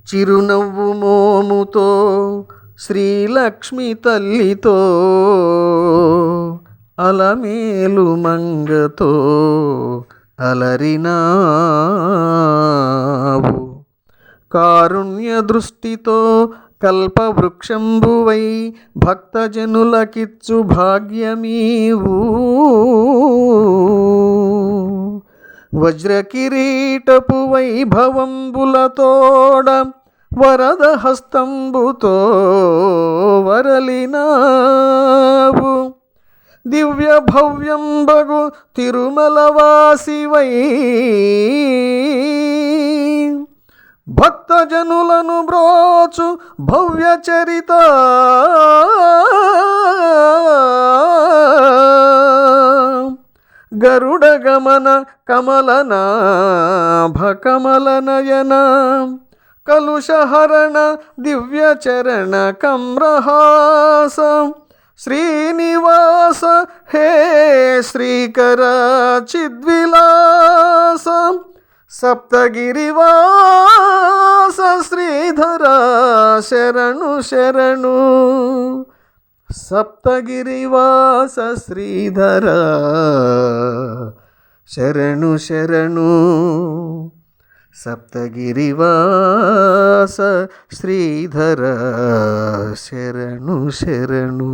చిరునవ్వు మోముతో శ్రీలక్ష్మి తల్లితో అలమేలు మంగతో అలరినావు. కారుణ్య దృష్టితో కల్పవృక్షంబువై భక్తజనులకిచ్చు భాగ్యమీవు. వజ్రకిరీటపు వైభవంబులతోడ వరద హస్తంబుతో వరలినావు. దివ్య భవ్యంబగు తిరుమలవాసివై భక్తజనులను బ్రోచు భవ్య చరిత గరుడ గమన కమలనాభ కమలనయన కలుషహరణ దివ్య చరణ కమ్రహాస శ్రీనివాస హే శ్రీకర చిద్విలాస సప్తగిరివాస శ్రీధర శరణు శరణు. సప్తగిరివాస శ్రీధర శరణు శరణు. సప్తగిరివాస శ్రీధర శరణు శరణు.